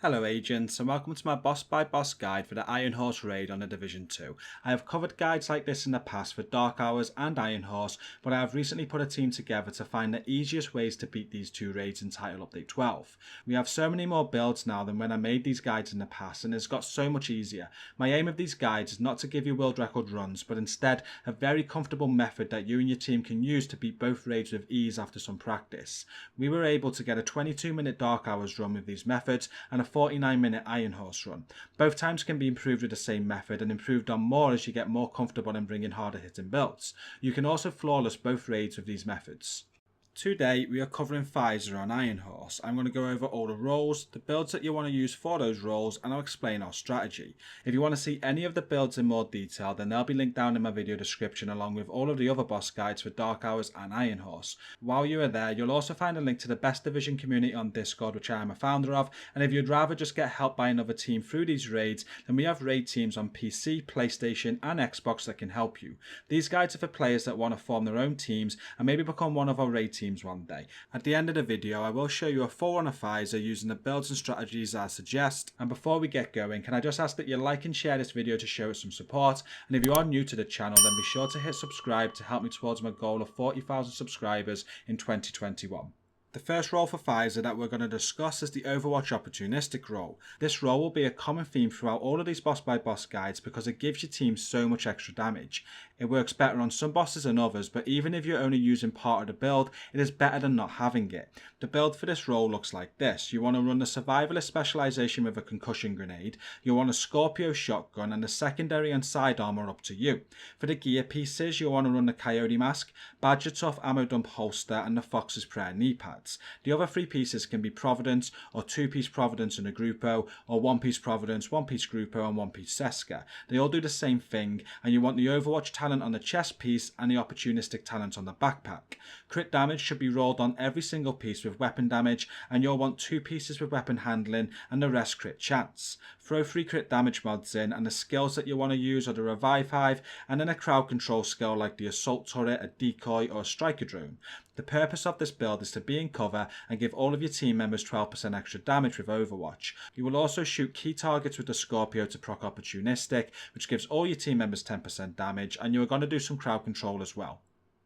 Hello agents and welcome to my boss by boss guide for the Iron Horse raid on the Division 2. I have covered guides like this in the past for Dark Hours and Iron Horse, but I have recently put a team together to find the easiest ways to beat these two raids in Title Update 12. We have so many more builds now than when I made these guides in the past, and it's got so much easier. My aim of these guides is not to give you world record runs, but instead a very comfortable method that you and your team can use to beat both raids with ease after some practice. We were able to get a 22-minute Dark Hours run with these methods and a 49-minute Iron Horse run. Both times can be improved with the same method and improved on more as you get more comfortable in bringing harder hitting builds. You can also flawless both raids with these methods. Today we are covering Fieser on Iron Horse. I'm going to go over all the roles, the builds that you want to use for those roles, and I'll explain our strategy. If you want to see any of the builds in more detail, then they'll be linked down in my video description along with all of the other boss guides for Dark Hours and Iron Horse. While you are there, you'll also find a link to the best division community on Discord, which I am a founder of, and if you'd rather just get help by another team through these raids, then we have raid teams on PC, PlayStation and Xbox that can help you. These guides are for players that want to form their own teams and maybe become one of our raid teams one day. At the end of the video I will show you a full run of Fieser using the builds and strategies I suggest, and before we get going can I just ask that you like and share this video to show it some support, and if you are new to the channel then be sure to hit subscribe to help me towards my goal of 40,000 subscribers in 2021. The first role for Fieser that we're going to discuss is the Overwatch Opportunistic role. This role will be a common theme throughout all of these boss by boss guides because it gives your team so much extra damage. It works better on some bosses than others, but even if you're only using part of the build, it is better than not having it. The build for this role looks like this. You want to run the survivalist specialization with a concussion grenade, you want a Scorpio shotgun, and the secondary and sidearm are up to you. For the gear pieces, you want to run the Coyote mask, Badger Tough ammo dump holster, and the Fox's Prayer knee pad. The other three pieces can be Providence, or 2-piece Providence and a Gruppo, or 1-piece Providence, 1-piece Gruppo and 1-piece Seska. They all do the same thing, and you want the Overwatch talent on the chest piece and the Opportunistic talent on the backpack. Crit damage should be rolled on every single piece with weapon damage, and you'll want 2 pieces with weapon handling and the rest crit chance. Throw 3 crit damage mods in, and the skills that you want to use are the Revive Hive and then a crowd control skill like the Assault Turret, a Decoy or a Striker Drone. The purpose of this build is to be in cover and give all of your team members 12% extra damage with Overwatch. You will also shoot key targets with the Scorpio to proc Opportunistic, which gives all your team members 10% damage, and you are going to do some crowd control as well.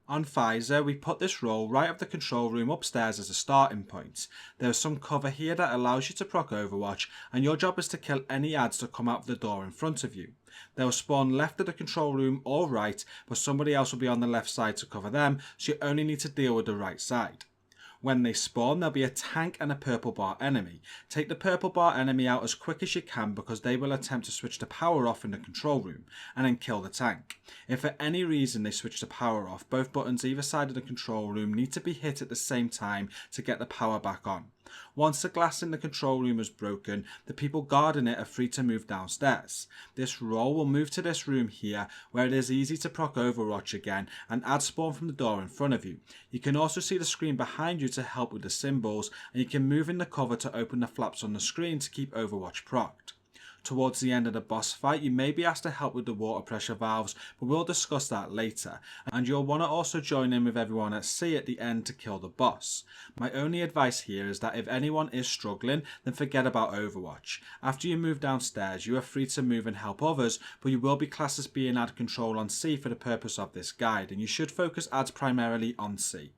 On Fieser, we put this role right up the control room upstairs as a starting point. There is some cover here that allows you to proc Overwatch, and your job is to kill any ads that come out of the door in front of you. They will spawn left of the control room or right, but somebody else will be on the left side to cover them, so you only need to deal with the right side. When they spawn, there'll be a tank and a purple bar enemy. Take the purple bar enemy out as quick as you can because they will attempt to switch the power off in the control room, and then kill the tank. If for any reason they switch the power off, both buttons either side of the control room need to be hit at the same time to get the power back on. Once the glass in the control room is broken, the people guarding it are free to move downstairs. This role will move to this room here where it is easy to proc Overwatch again and add spawn from the door in front of you. You can also see the screen behind you to help with the symbols, and you can move in the cover to open the flaps on the screen to keep Overwatch procced. Towards the end of the boss fight, you may be asked to help with the water pressure valves, but we'll discuss that later, and you'll want to also join in with everyone at C at the end to kill the boss. My only advice here is that if anyone is struggling, then forget about Overwatch. After you move downstairs, you are free to move and help others, but you will be classed as being ad control on C for the purpose of this guide, and you should focus ads primarily on C.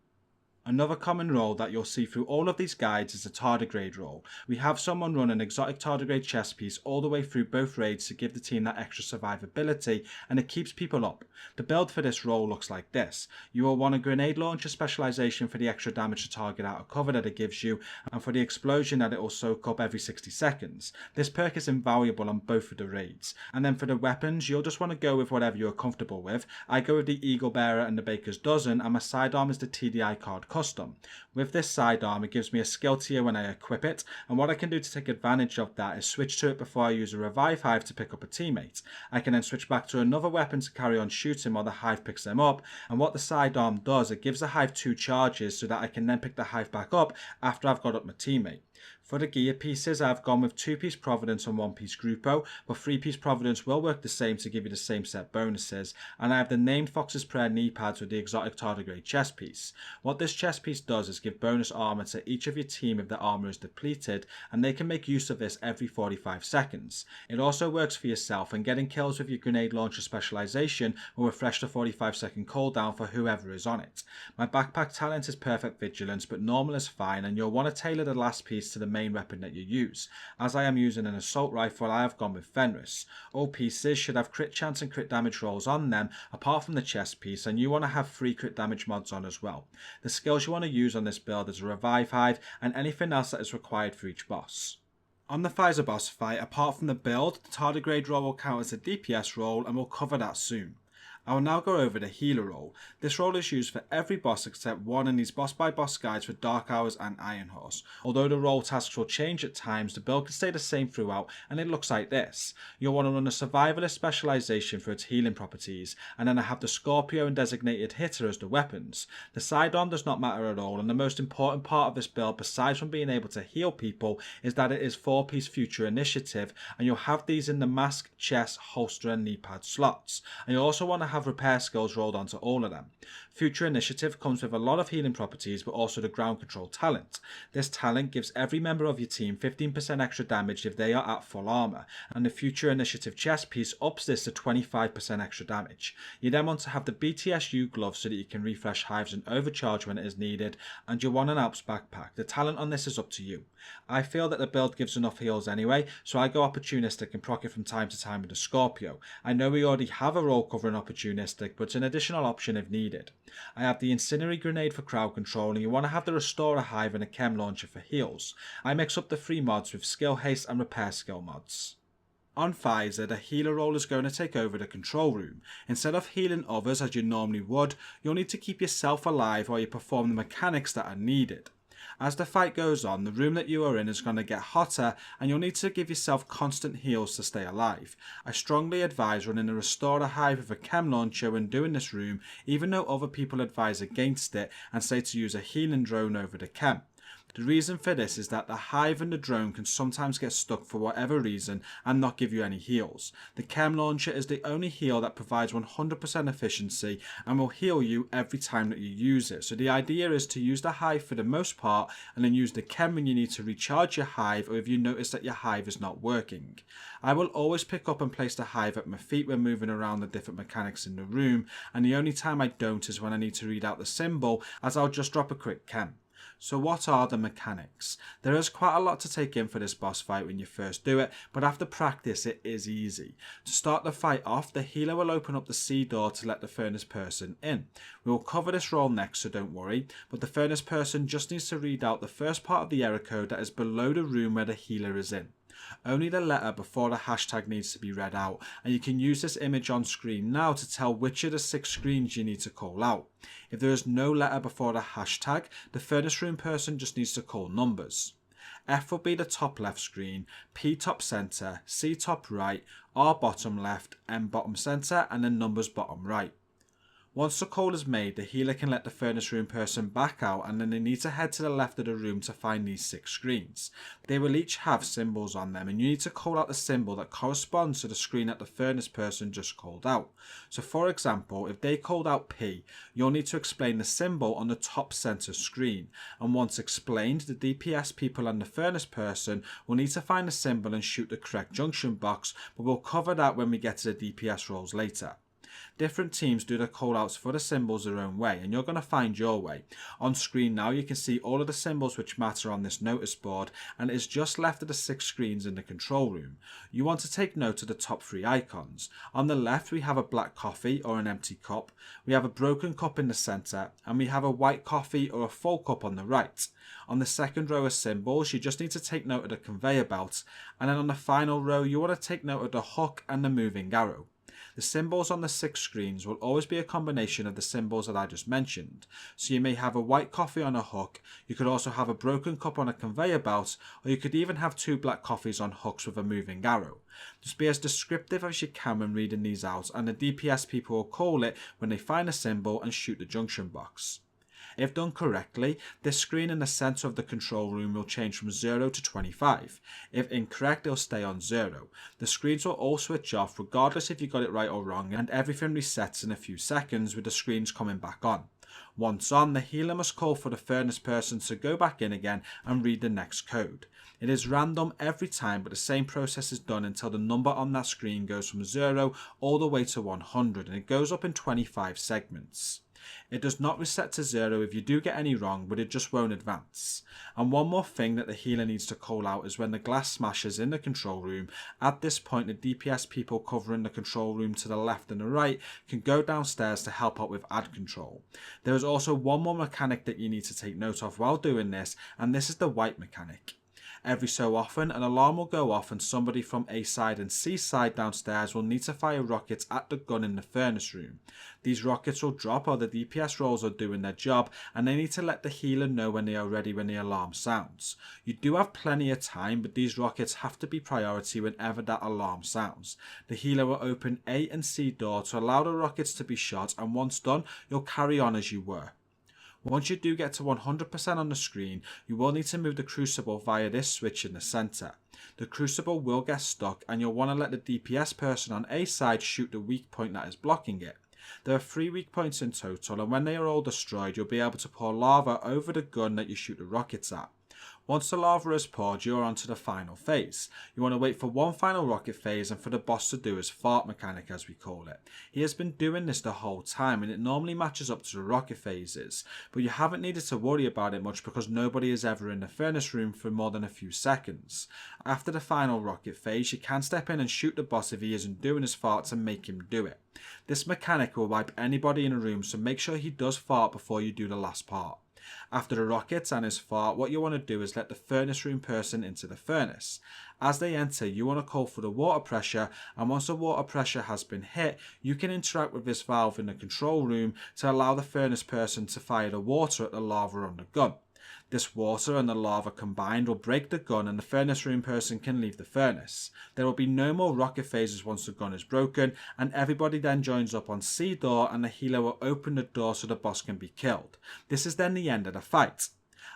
Another common role that you'll see through all of these guides is the Tardigrade role. We have someone run an exotic Tardigrade chest piece all the way through both raids to give the team that extra survivability, and it keeps people up. The build for this role looks like this. You will want a grenade launcher specialization for the extra damage to target out of cover that it gives you, and for the explosion that it will soak up every 60 seconds. This perk is invaluable on both of the raids. And then for the weapons, you'll just want to go with whatever you're comfortable with. I go with the Eagle Bearer and the Baker's Dozen, and my sidearm is the TDI card custom. With this sidearm, it gives me a skill tier when I equip it, and what I can do to take advantage of that is switch to it before I use a Revive Hive to pick up a teammate. I can then switch back to another weapon to carry on shooting while the Hive picks them up, and what the sidearm does, it gives the Hive 2 charges so that I can then pick the Hive back up after I've got up my teammate. For the gear pieces, I've gone with 2-piece Providence and 1-piece Grupo, but 3-piece Providence will work the same to give you the same set bonuses, and I have the named Fox's Prayer knee pads with the exotic Tardigrade chest piece. What this chest piece does is give bonus armor to each of your team if their armor is depleted, and they can make use of this every 45 seconds. It also works for yourself, and getting kills with your grenade launcher specialization will refresh the 45-second cooldown for whoever is on it. My backpack talent is perfect vigilance, but normal is fine, and you'll want to tailor the last piece to the main weapon that you use. As I am using an assault rifle, I have gone with Fenris. All pieces should have crit chance and crit damage rolls on them apart from the chest piece, and you want to have 3 crit damage mods on as well. The skills you want to use on this build is a revive hive and anything else that is required for each boss. On the Fieser boss fight, apart from the build, the Tardigrade role will count as a DPS role, and we'll cover that soon. I will now go over the healer role. This role is used for every boss except one in these boss by boss guides for Dark Hours and Iron Horse. Although the role tasks will change at times, the build can stay the same throughout, and it looks like this. You'll want to run a survivalist specialization for its healing properties, and then I have the Scorpio and designated hitter as the weapons. The side-on does not matter at all, and the most important part of this build, besides from being able to heal people, is that it is 4-piece future initiative, and you'll have these in the mask, chest, holster and knee pad slots. And you'll also want to have repair skills rolled onto all of them. Future Initiative comes with a lot of healing properties, but also the ground control talent. This talent gives every member of your team 15% extra damage if they are at full armor, and the Future Initiative chest piece ups this to 25% extra damage. You then want to have the BTSU gloves so that you can refresh hives and overcharge when it is needed, and you want an Alps backpack. The talent on this is up to you. I feel that the build gives enough heals anyway, so I go Opportunistic and proc it from time to time with the Scorpio. I know we already have a role covering Opportunistic, but it's an additional option if needed. I have the Incendiary Grenade for crowd control, and you want to have the Restorer Hive and a Chem Launcher for heals. I mix up the 3 mods with Skill Haste and Repair Skill mods. On Fieser, the healer role is going to take over the control room. Instead of healing others as you normally would, you'll need to keep yourself alive while you perform the mechanics that are needed. As the fight goes on, the room that you are in is going to get hotter, and you'll need to give yourself constant heals to stay alive. I strongly advise running a Restorer Hive with a Chem Launcher when doing this room, even though other people advise against it and say to use a healing drone over the Chem. The reason for this is that the hive and the drone can sometimes get stuck for whatever reason and not give you any heals. The Chem Launcher is the only heal that provides 100% efficiency and will heal you every time that you use it. So the idea is to use the hive for the most part and then use the Chem when you need to recharge your hive or if you notice that your hive is not working. I will always pick up and place the hive at my feet when moving around the different mechanics in the room, and the only time I don't is when I need to read out the symbol, as I'll just drop a quick Chem. So what are the mechanics? There is quite a lot to take in for this boss fight when you first do it, but after practice it is easy. To start the fight off, the healer will open up the C door to let the furnace person in. We will cover this role next, so don't worry, but the furnace person just needs to read out the first part of the error code that is below the room where the healer is in. Only the letter before the hashtag needs to be read out, and you can use this image on screen now to tell which of the 6 screens you need to call out. If there is no letter before the hashtag, the furnace room person just needs to call numbers. F will be the top left screen, P top center, C top right, R bottom left, M bottom center, and then numbers bottom right. Once the call is made, the healer can let the furnace room person back out, and then they need to head to the left of the room to find these 6 screens. They will each have symbols on them, and you need to call out the symbol that corresponds to the screen that the furnace person just called out. So for example, if they called out P, you'll need to explain the symbol on the top center screen, and once explained, the DPS people and the furnace person will need to find the symbol and shoot the correct junction box, but we'll cover that when we get to the DPS roles later. Different teams do the callouts for the symbols their own way, and you're going to find your way. On screen now you can see all of the symbols which matter on this notice board, and it is just left of the 6 screens in the control room. You want to take note of the top 3 icons. On the left we have a black coffee or an empty cup, we have a broken cup in the centre, and we have a white coffee or a full cup on the right. On the second row of symbols you just need to take note of the conveyor belt, and then on the final row you want to take note of the hook and the moving arrow. The symbols on the 6 screens will always be a combination of the symbols that I just mentioned. So you may have a white coffee on a hook, you could also have a broken cup on a conveyor belt, or you could even have 2 black coffees on hooks with a moving arrow. Just be as descriptive as you can when reading these out, and the DPS people will call it when they find a symbol and shoot the junction box. If done correctly, this screen in the center of the control room will change from 0 to 25. If incorrect, it'll stay on 0. The screens will all switch off regardless if you got it right or wrong, and everything resets in a few seconds with the screens coming back on. Once on, the healer must call for the furnace person to go back in again and read the next code. It is random every time, but the same process is done until the number on that screen goes from 0 all the way to 100, and it goes up in 25 segments. It does not reset to 0 if you do get any wrong, but it just won't advance. And one more thing that the healer needs to call out is when the glass smashes in the control room. At this point, the DPS people covering the control room to the left and the right can go downstairs to help out with ad control. There is also one more mechanic that you need to take note of while doing this, and this is the wipe mechanic. Every so often, an alarm will go off and somebody from A side and C side downstairs will need to fire rockets at the gun in the furnace room. These rockets will drop while the DPS roles are doing their job, and they need to let the healer know when they are ready when the alarm sounds. You do have plenty of time, but these rockets have to be priority whenever that alarm sounds. The healer will open A and C door to allow the rockets to be shot, and once done, you'll carry on as you were. Once you do get to 100% on the screen, you will need to move the crucible via this switch in the center. The crucible will get stuck, and you'll want to let the DPS person on A side shoot the weak point that is blocking it. There are 3 weak points in total, and when they are all destroyed, you'll be able to pour lava over the gun that you shoot the rockets at. Once the lava is poured, you are on to the final phase. You want to wait for one final rocket phase and for the boss to do his fart mechanic, as we call it. He has been doing this the whole time, and it normally matches up to the rocket phases, but you haven't needed to worry about it much because nobody is ever in the furnace room for more than a few seconds. After the final rocket phase, you can step in and shoot the boss if he isn't doing his farts and make him do it. This mechanic will wipe anybody in a room, so make sure he does fart before you do the last part. After the rockets and his fart, what you want to do is let the furnace room person into the furnace. As they enter, you want to call for the water pressure, and once the water pressure has been hit, you can interact with this valve in the control room to allow the furnace person to fire the water at the lava on the gun. This water and the lava combined will break the gun, and the furnace room person can leave the furnace. There will be no more rocket phases once the gun is broken, and everybody then joins up on C door, and the healer will open the door so the boss can be killed. This is then the end of the fight.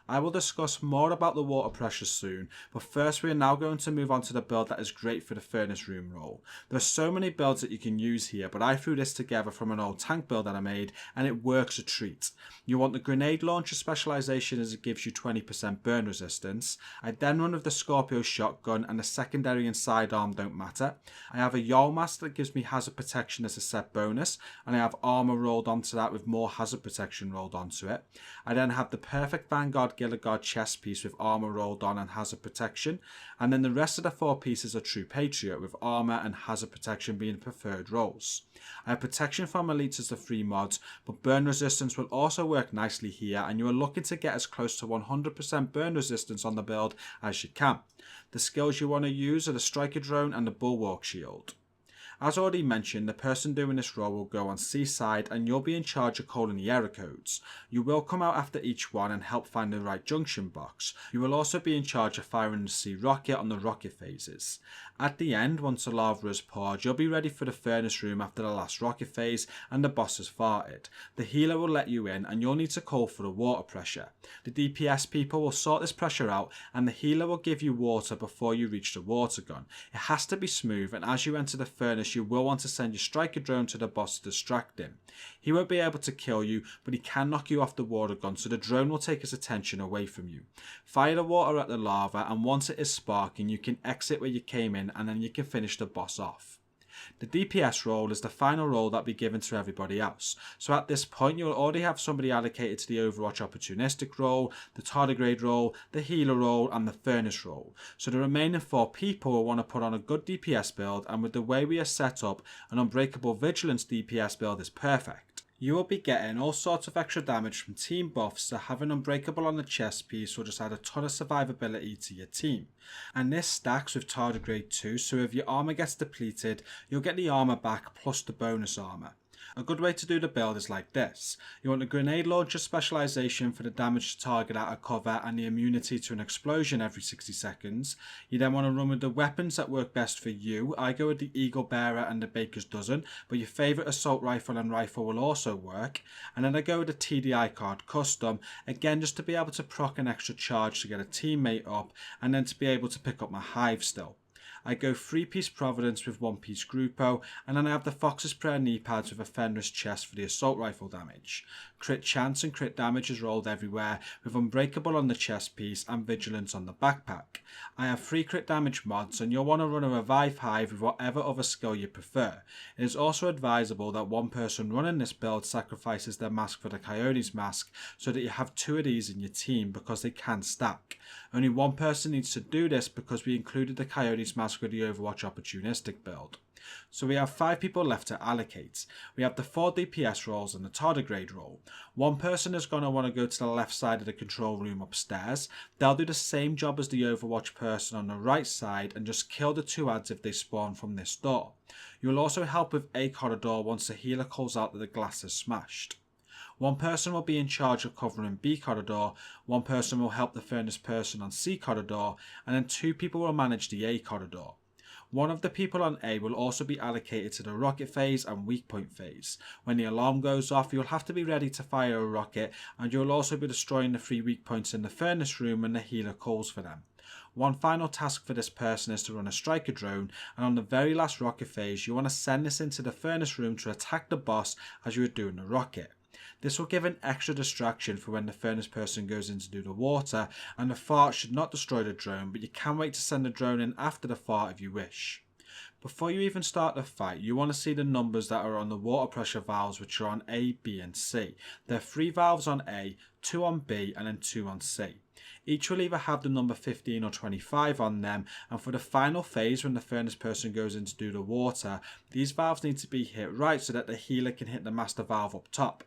I will discuss more about the water pressure soon, but first we are now going to move on to the build that is great for the furnace room role. There are so many builds that you can use here, but I threw this together from an old tank build that I made, and it works a treat. You want the grenade launcher specialization as it gives you 20% burn resistance. I then run with the Scorpio shotgun, and the secondary and sidearm don't matter. I have a Yol mask that gives me hazard protection as a set bonus, and I have armor rolled onto that with more hazard protection rolled onto it. I then have the perfect Vanguard Gilligard chest piece with armor rolled on and hazard protection, and then the rest of the 4 pieces are True Patriot with armor and hazard protection being preferred rolls. I have protection from elites as the 3 mods, but burn resistance will also work nicely here, and you are looking to get as close to 100% burn resistance on the build as you can. The skills you want to use are the Striker Drone and the Bulwark Shield. As already mentioned, the person doing this role will go on C side, and you'll be in charge of calling the error codes. You will come out after each one and help find the right junction box. You will also be in charge of firing the C rocket on the rocket phases. At the end, once the lava is poured, you'll be ready for the furnace room after the last rocket phase and the boss has farted. The healer will let you in, and you'll need to call for the water pressure. The DPS people will sort this pressure out, and the healer will give you water before you reach the water gun. It has to be smooth, and as you enter the furnace, you will want to send your striker drone to the boss to distract him. He won't be able to kill you, but he can knock you off the water gun, so the drone will take his attention away from you. Fire the water at the lava, and once it is sparking, you can exit where you came in, and then you can finish the boss off. The DPS role is the final role that will be given to everybody else. So at this point, you'll already have somebody allocated to the Overwatch Opportunistic role, the Tardigrade role, the Healer role, and the Furnace role. So the remaining 4 people will want to put on a good DPS build, and with the way we are set up, an Unbreakable Vigilance DPS build is perfect. You will be getting all sorts of extra damage from team buffs, so having Unbreakable on the chest piece will just add a ton of survivability to your team. And this stacks with Tardigrade too, so if your armor gets depleted, you'll get the armor back plus the bonus armor. A good way to do the build is like this. You want a grenade launcher specialization for the damage to target out of cover and the immunity to an explosion every 60 seconds. You then want to run with the weapons that work best for you. I go with the Eagle Bearer and the Baker's Dozen, but your favourite assault rifle and rifle will also work. And then I go with the TDI card custom, again just to be able to proc an extra charge to get a teammate up, and then to be able to pick up my hive still. I go 3-piece Providence with 1-piece Grupo, and then I have the Fox's Prayer knee pads with a Fenris chest for the assault rifle damage. Crit chance and crit damage is rolled everywhere, with Unbreakable on the chest piece and Vigilance on the backpack. I have 3 crit damage mods, and you'll want to run a Revive Hive with whatever other skill you prefer. It is also advisable that one person running this build sacrifices their mask for the Coyote's mask, so that you have 2 of these in your team because they can stack. Only one person needs to do this because we included the Coyote's mask with the Overwatch Opportunistic build. So we have 5 people left to allocate. We have the 4 DPS roles and the Tardigrade role. One person is going to want to go to the left side of the control room upstairs. They'll do the same job as the Overwatch person on the right side and just kill the 2 ads if they spawn from this door. You will also help with A corridor once the healer calls out that the glass is smashed. One person will be in charge of covering B corridor, one person will help the furnace person on C corridor, and then 2 people will manage the A corridor. One of the people on A will also be allocated to the rocket phase and weak point phase. When the alarm goes off, you'll have to be ready to fire a rocket, and you'll also be destroying the 3 weak points in the furnace room when the healer calls for them. One final task for this person is to run a striker drone, and on the very last rocket phase, you want to send this into the furnace room to attack the boss as you are doing the rocket. This will give an extra distraction for when the furnace person goes in to do the water, and the fart should not destroy the drone, but you can wait to send the drone in after the fart if you wish. Before you even start the fight, you want to see the numbers that are on the water pressure valves, which are on A, B and C. There are 3 valves on A, 2 on B and then 2 on C. Each will either have the number 15 or 25 on them, and for the final phase when the furnace person goes in to do the water, these valves need to be hit right so that the healer can hit the master valve up top.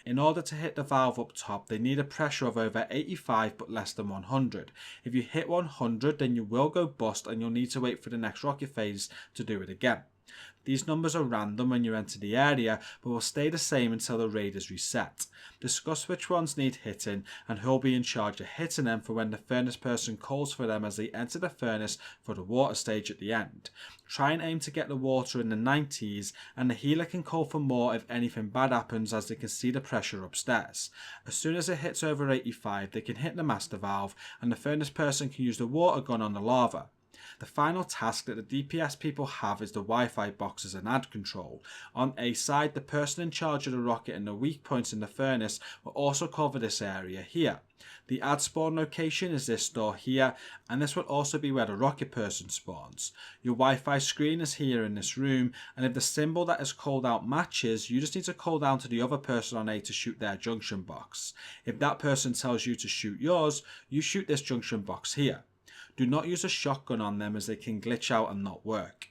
In order to hit the valve up top, they need a pressure of over 85 but less than 100. If you hit 100, then you will go bust and you'll need to wait for the next rocket phase to do it again. These numbers are random when you enter the area, but will stay the same until the raid is reset. Discuss which ones need hitting and who'll be in charge of hitting them for when the furnace person calls for them as they enter the furnace for the water stage at the end. Try and aim to get the water in the 90s, and the healer can call for more if anything bad happens as they can see the pressure upstairs. As soon as it hits over 85, they can hit the master valve and the furnace person can use the water gun on the lava. The final task that the DPS people have is the Wi-Fi boxes and ad control. On A side, the person in charge of the rocket and the weak points in the furnace will also cover this area here. The ad spawn location is this door here, and this will also be where the rocket person spawns. Your Wi-Fi screen is here in this room, and if the symbol that is called out matches, you just need to call down to the other person on A to shoot their junction box. If that person tells you to shoot yours, you shoot this junction box here. Do not use a shotgun on them as they can glitch out and not work.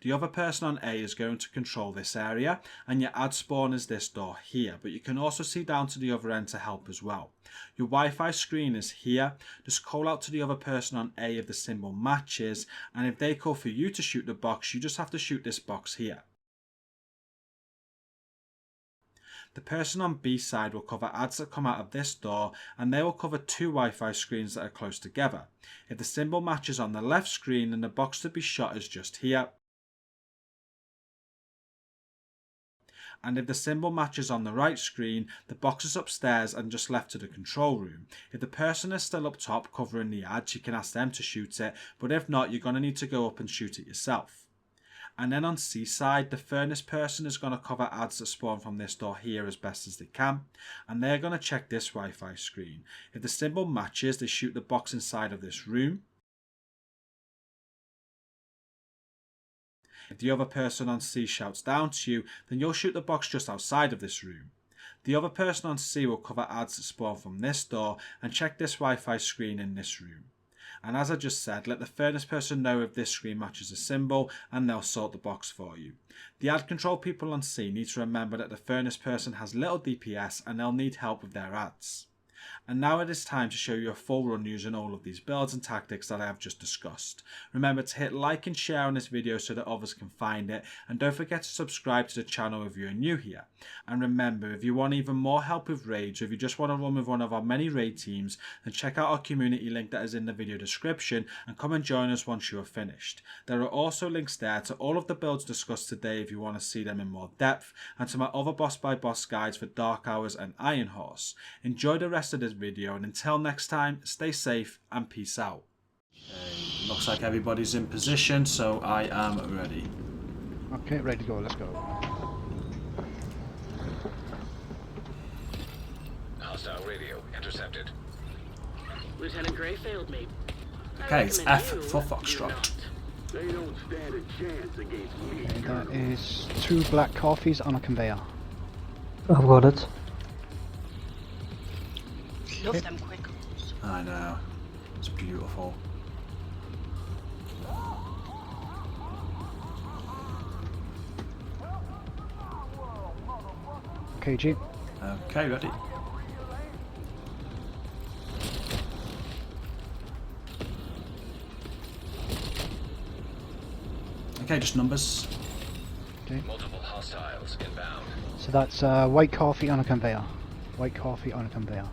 The other person on A is going to control this area, and your ad spawn is this door here, but you can also see down to the other end to help as well. Your Wi-Fi screen is here. Just call out to the other person on A if the symbol matches, and if they call for you to shoot the box, you just have to shoot this box here. The person on B side will cover ads that come out of this door, and they will cover 2 Wi-Fi screens that are close together. If the symbol matches on the left screen, then the box to be shot is just here. And if the symbol matches on the right screen, the box is upstairs and just left to the control room. If the person is still up top covering the ads, you can ask them to shoot it, but if not, you're going to need to go up and shoot it yourself. And then on C side, the furnace person is going to cover ads that spawn from this door here as best as they can, and they're going to check this Wi-Fi screen. If the symbol matches, they shoot the box inside of this room. If the other person on C shouts down to you, then you'll shoot the box just outside of this room. The other person on C will cover ads that spawn from this door and check this Wi-Fi screen in this room. And as I just said, let the furnace person know if this screen matches a symbol and they'll sort the box for you. The ad control people on C need to remember that the furnace person has little DPS and they'll need help with their ads. And now it is time to show you a full run using all of these builds and tactics that I have just discussed. Remember to hit like and share on this video so that others can find it, and don't forget to subscribe to the channel if you're new here. And remember, if you want even more help with raids, or if you just want to run with one of our many raid teams, then check out our community link that is in the video description and come and join us once you are finished. There are also links there to all of the builds discussed today if you want to see them in more depth, and to my other boss by boss guides for Dark Hours and Iron Horse. Enjoy the rest of this video, and until next time, stay safe and peace out. Okay, looks like everybody's in position, so I am ready. Okay, ready to go, let's go. Hostile radio intercepted. Lieutenant Gray failed me. Okay, it's F for Foxtrot. They don't stand a chance against me. Okay, that is 2 black coffees on a conveyor. I've got it. Love them quick calls. I know, it's beautiful. Okay, G. Okay, ready. Okay, just numbers. Okay. Multiple hostiles inbound. So that's white coffee on a conveyor. White coffee on a conveyor.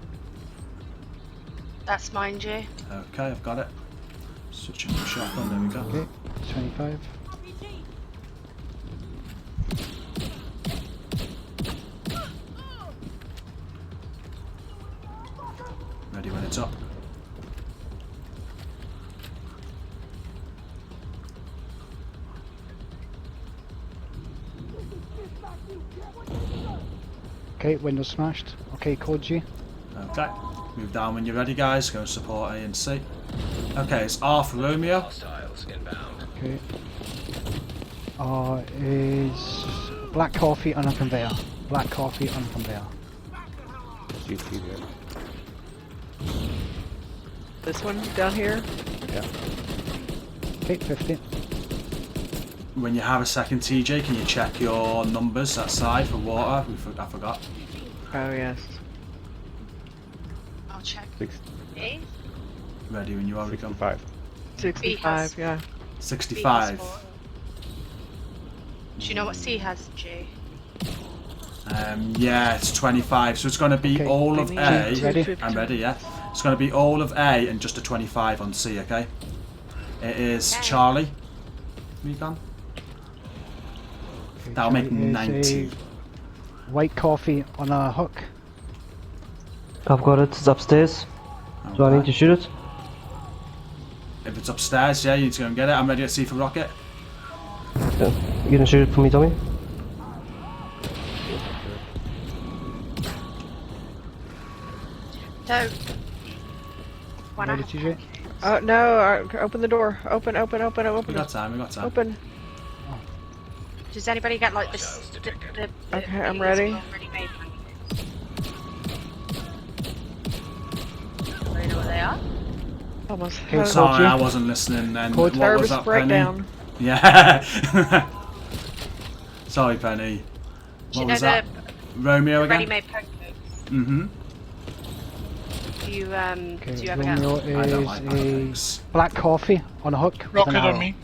That's mine, Jay. Okay, I've got it. Switching to shotgun, there we go. Okay, 25. Ready when it's up. Okay, window smashed. Okay, code G. Okay, move down when you're ready, guys. Go support A and C. Okay, it's R for Romeo. Hostiles inbound. Okay. R is black coffee on a conveyor. Black coffee on a conveyor. This one down here? Yeah. Okay, 50. When you have a second, TJ, can you check your numbers that side for water? I forgot. Oh, yes. I'll check. 6, A? Ready when you are, Rico. 65. 65, yeah. 65. Do you know what C has, Jay? Yeah, it's 25. So it's going to be Okay. all of A. G, ready? I'm ready, yeah. It's going to be all of A and just a 25 on C, okay? It is Okay. Charlie. Recon. Okay, That'll make Charlie is 90. a white coffee on a hook. I've got it. It's upstairs. Do I need to shoot it? If it's upstairs, yeah, you need to go and get it. I'm ready to see for rocket. Yeah. You can shoot it for me, Tommy? So, when Ready, I TJ? Oh, no, open the door. Open We it. got time, we got time. Open. does anybody get like this? Hostiles detected. Okay, I'm ready. Ready-made pancakes? Do you know what they are? Almost. Okay, so- Sorry, G. I wasn't listening then. Code What was Nervous that, Penny? breakdown. Yeah. Sorry, Penny. Do you What know was that? the Romeo again? ready-made pancakes? Mm-hmm. Do you Okay, do you ever get? Romeo I don't is like a pancakes. black coffee on a hook with an Rocket arrow. on me.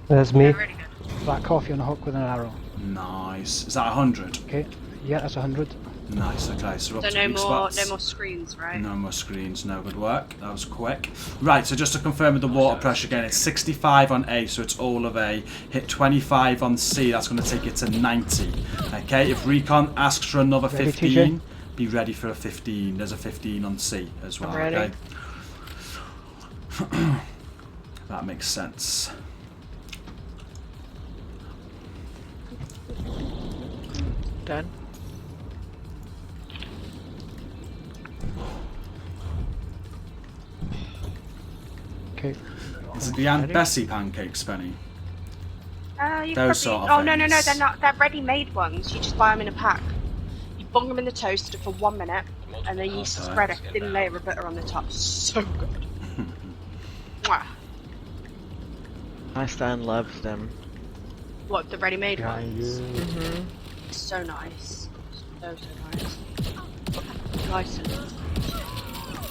That's me. They're really good. Black coffee on a hook with an arrow. Nice. Is that 100? Okay, yeah, that's 100. Nice, okay, so we're up So to no weak more, spots. no more screens, right? No more screens, no good work. That was quick. Right, so just to confirm with the water pressure again, it's 65 on A, so it's all of A. Hit 25 on C, that's going to take it to 90. Okay, if Recon asks for another Ready, 15, be ready for a 15. There's a 15 on C as well, I'm ready. okay? That makes sense. Done. Okay, Is it the Aunt Bessie pancakes, Benny? You Those probably. sort of Oh no, things. they're not. They're ready-made ones. You just buy them in a pack. You bung them in the toaster for 1 minute, and then you spread a thin layer of butter on the top. So good. Mwah. My son loves them. What, the ready-made ones? Mm-hmm. So nice. So nice. Nice.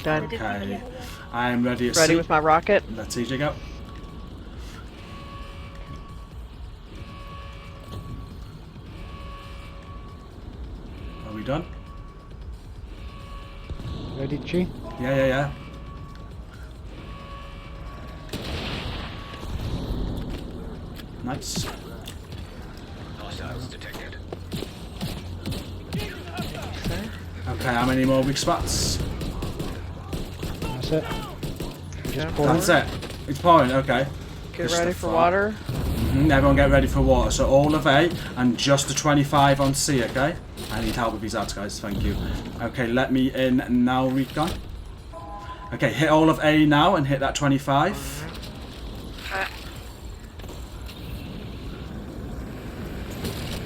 Done. Okay. I am ready at Ready sea. with my rocket. Let TJ go. Are we done? Ready, G? Yeah. Nice. Hostiles detected. Okay, how many more weak spots? That's it. Yeah, That's it. It's pouring, okay. Get Just ready the for far. water. Everyone get ready for water. So all of A and just the 25 on C, okay? I need help with these ads, guys. Thank you. Okay, let me in now, Recon. Okay, hit all of A now and hit that 25.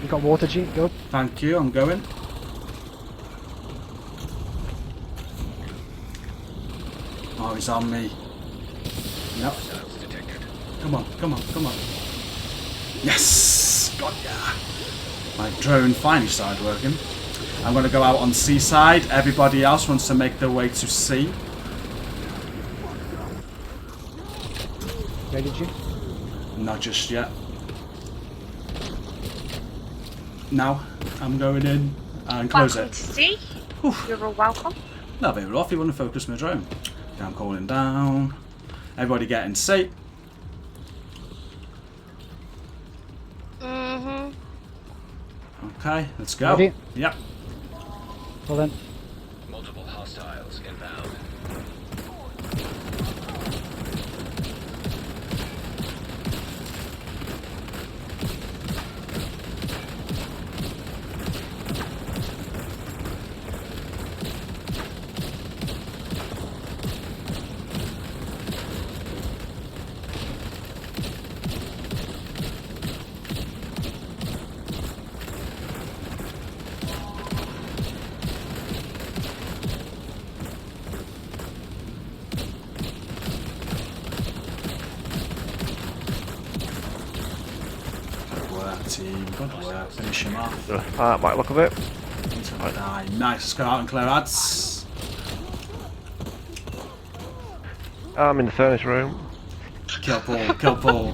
You got water, G? Go. Thank you, I'm going. Oh, he's on me. Nope. Hostiles detected. Come on. Yes! Got ya! My drone finally started working. I'm going to go out on C side. Everybody else wants to make their way to C. Ready, G? Not just yet. Now, I'm going in and close Welcome it. to see. You're all welcome. No, bit rough. You want to focus my drone. Okay, I'm calling down. Everybody get in C. Mm-hmm. Okay, let's go. Ready? Yep. Well then. Multiple hostiles inbound. Good work, team. Good work. Finish him off. Might look a bit. He's gonna die. Nice. Let's go out and clear ads. I'm in the furnace room. Kill Paul.